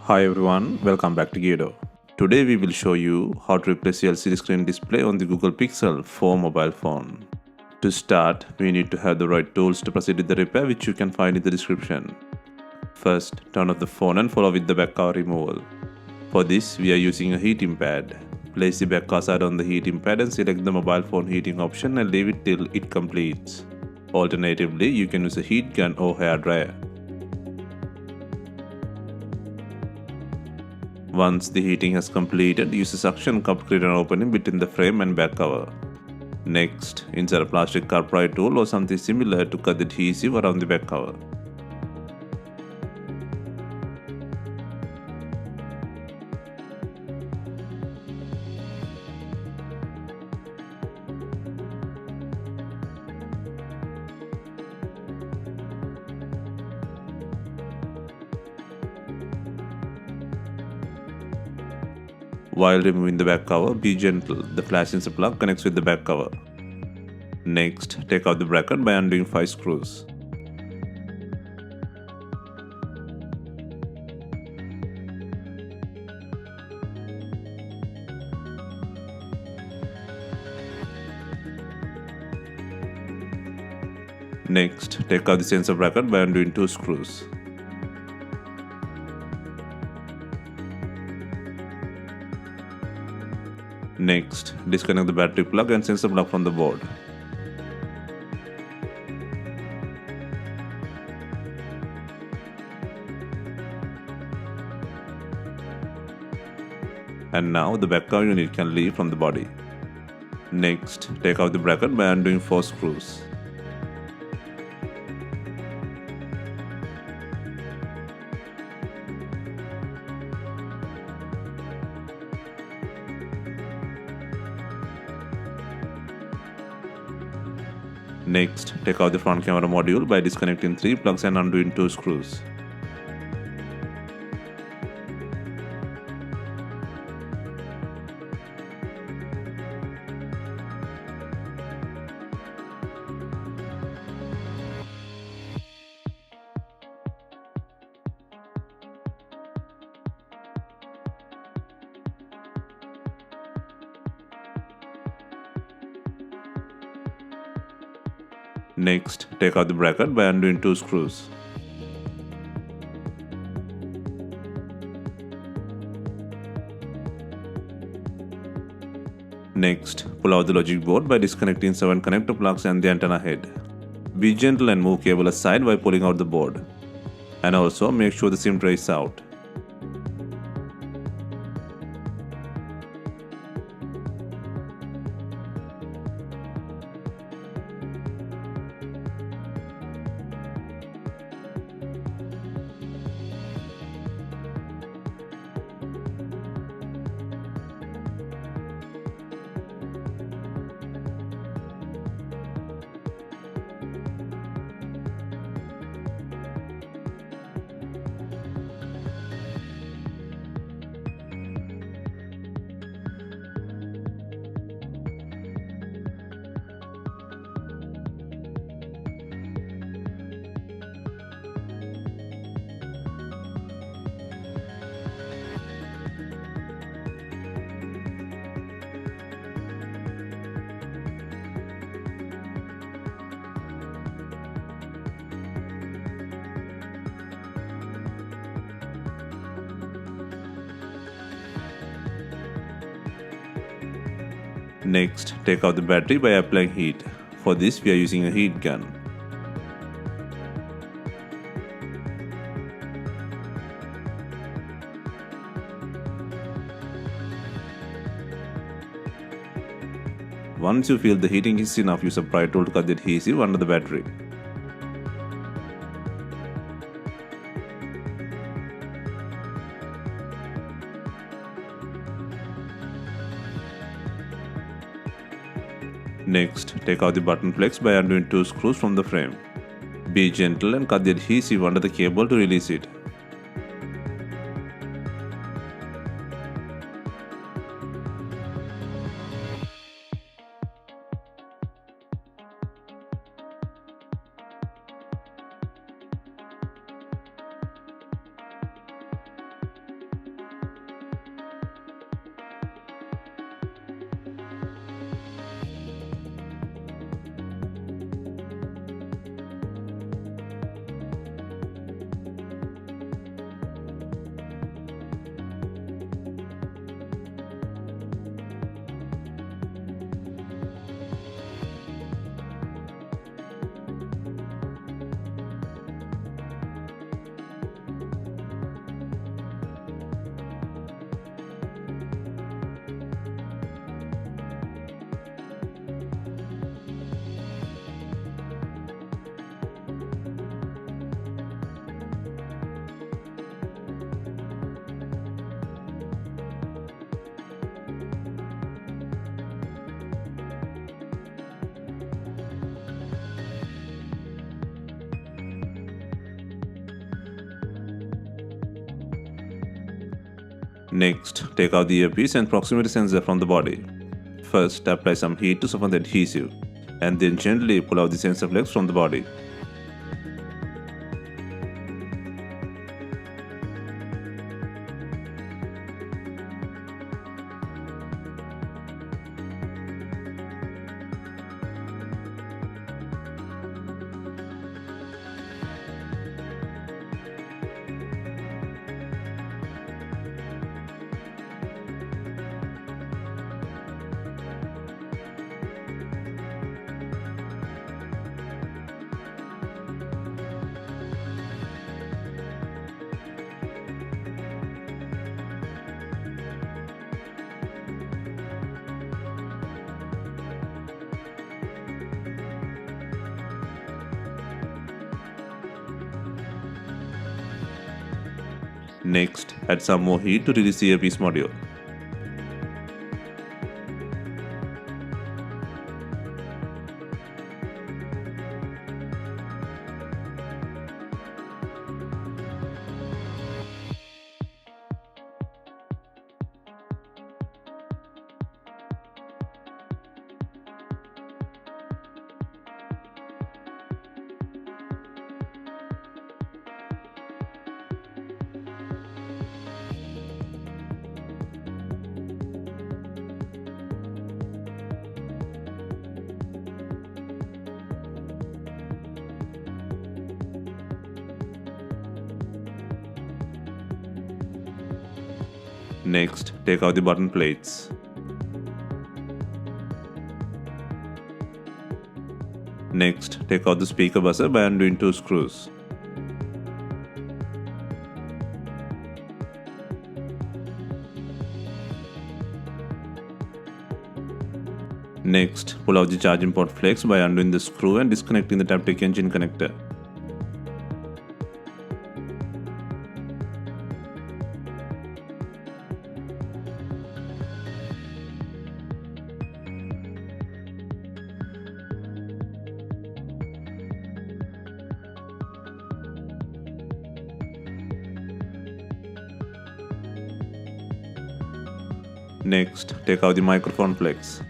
Hi everyone, welcome back to DYOR. Today we will show you how to replace the LCD screen display on the Google Pixel 4 mobile phone. To start, we need to have the right tools to proceed with the repair, which you can find in the description. First, turn off the phone and follow with the back cover removal. For this, we are using a heating pad. Place the back cover side on the heating pad and select the mobile phone heating option and leave it till it completes. Alternatively, you can use a heat gun or hair dryer. Once the heating has completed, use a suction cup to create an opening between the frame and back cover. Next, insert a plastic car pry tool or something similar to cut the adhesive around the back cover. While removing the back cover, be gentle. The flash sensor plug connects with the back cover. Next, take out the bracket by undoing 5 screws. Next, take out the sensor bracket by undoing 2 screws. Next, disconnect the battery plug and sensor plug from the board. And now the back cover unit can leave from the body. Next, take out the bracket by undoing 4 screws. Next, take out the front camera module by disconnecting 3 plugs and undoing 2 screws. Next, take out the bracket by undoing 2 screws. Next, pull out the logic board by disconnecting 7 connector plugs and the antenna head. Be gentle and move cable aside while pulling out the board. And also make sure the SIM tray is out. Next, take out the battery by applying heat. For this, we are using a heat gun. Once you feel the heating is enough, use a pry tool to cut the adhesive under the battery. Next, take out the button flex by undoing 2 screws from the frame. Be gentle and cut the adhesive under the cable to release it. Next, take out the earpiece and proximity sensor from the body. First, apply some heat to soften the adhesive, and then gently pull out the sensor flex from the body. Next, add some more heat to release the earpiece module. Next, take out the button plates. Next, take out the speaker buzzer by undoing 2 screws. Next, pull out the charging port flex by undoing the screw and disconnecting the taptic engine connector. Next, take out the microphone flex.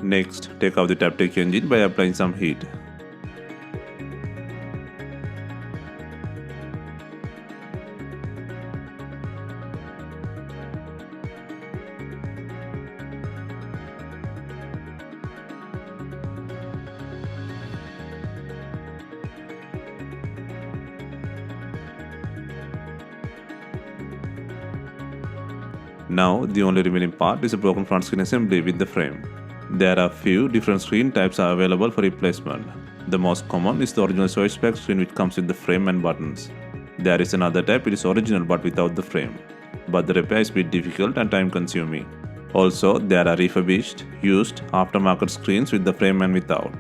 Next, take out the taptic engine by applying some heat. Now, the only remaining part is a broken front screen assembly with the frame. There are few different screen types are available for replacement. The most common is the original switchback screen which comes with the frame and buttons. There is another type which is original but without the frame. But the repair is a bit difficult and time consuming. Also, there are refurbished, used, aftermarket screens with the frame and without.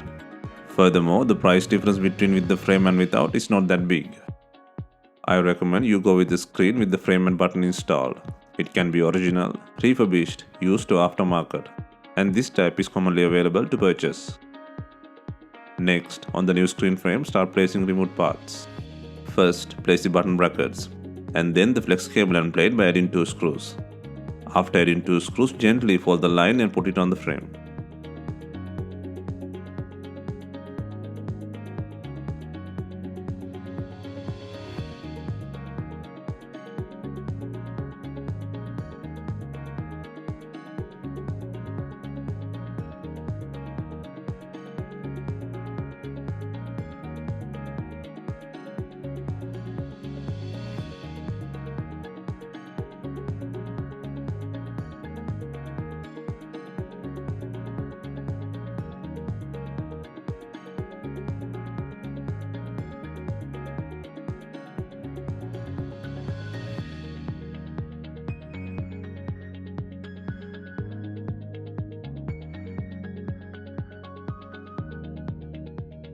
Furthermore, the price difference between with the frame and without is not that big. I recommend you go with the screen with the frame and button installed. It can be original, refurbished, used or aftermarket, and this type is commonly available to purchase. Next, on the new screen frame, start placing removed parts. First, place the button brackets, and then the flex cable and plate by adding 2 screws. After adding 2 screws, gently fold the line and put it on the frame.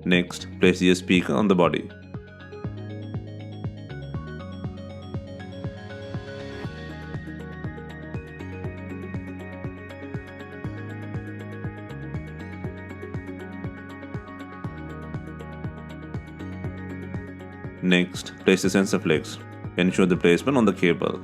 Next, place your speaker on the body. Next, place the sensor flex. Ensure the placement on the cable.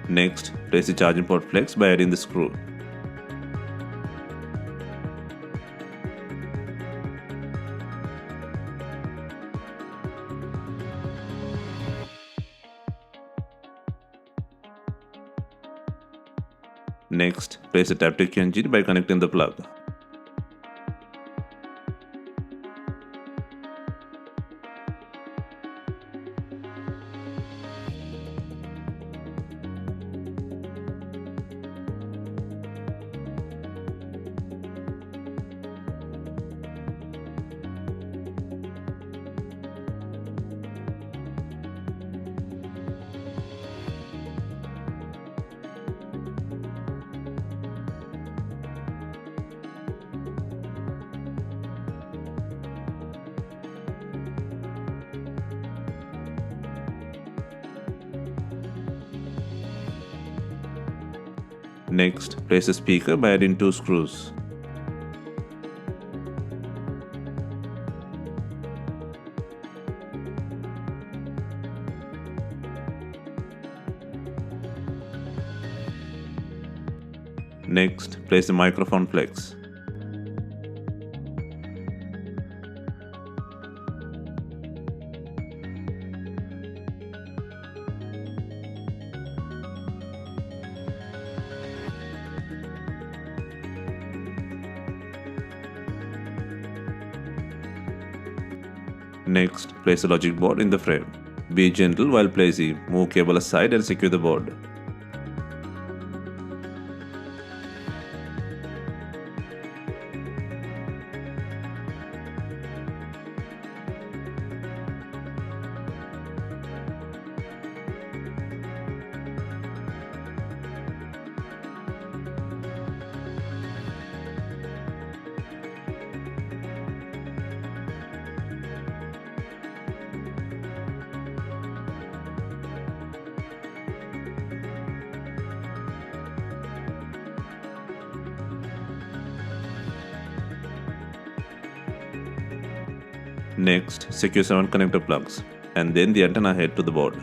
Next, place the charging port flex by adding the screw. Next, place the taptic engine by connecting the plug. Next, place a speaker by adding 2 screws. Next, place the microphone flex. Next, place the logic board in the frame. Be gentle while placing, move cable aside and secure the board. Next, secure 7 connector plugs and then the antenna head to the board.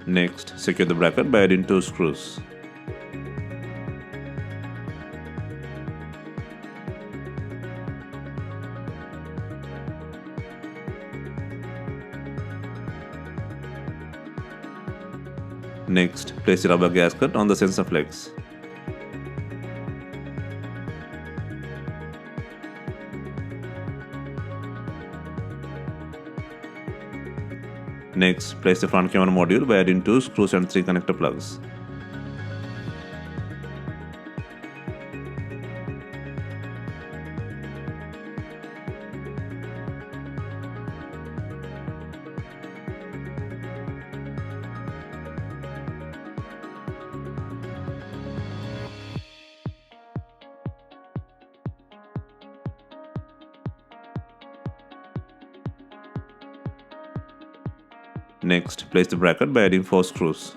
Next, secure the bracket by adding 2 screws. Next, place the rubber gasket on the sensor flex. Next, place the front camera module by adding 2 screws and 3 connector plugs. Next, place the bracket by adding 4 screws.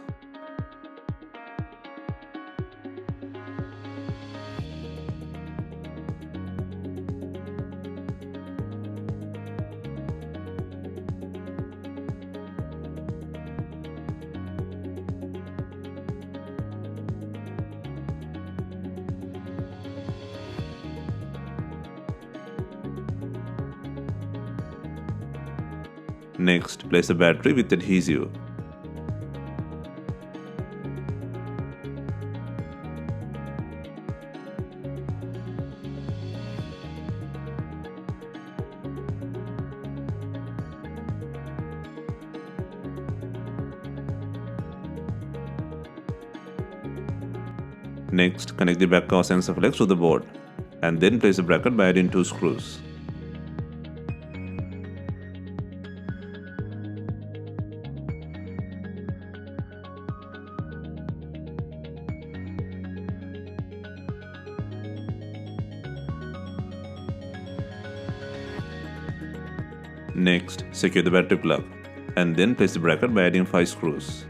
Next, place the battery with adhesive. Next, connect the back cover sensor flex to the board, and then place the bracket by adding 2 screws. Next, secure the battery plug, and then place the bracket by adding 5 screws.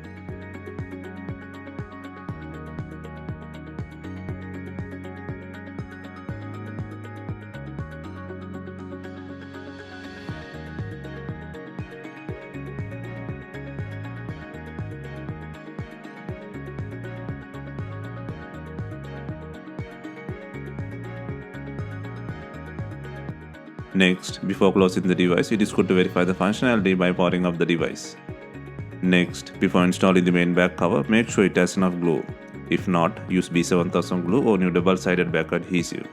Next, before closing the device, it is good to verify the functionality by powering up the device. Next, before installing the main back cover, make sure it has enough glue. If not, use B7000 glue or new double-sided back adhesive.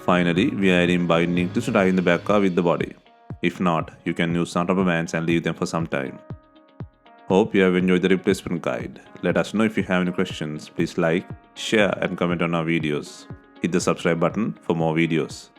Finally, we are adding binding to tie in the back cover with the body. If not, you can use some rubber bands and leave them for some time. Hope you have enjoyed the replacement guide. Let us know if you have any questions. Please like, share and comment on our videos. Hit the subscribe button for more videos.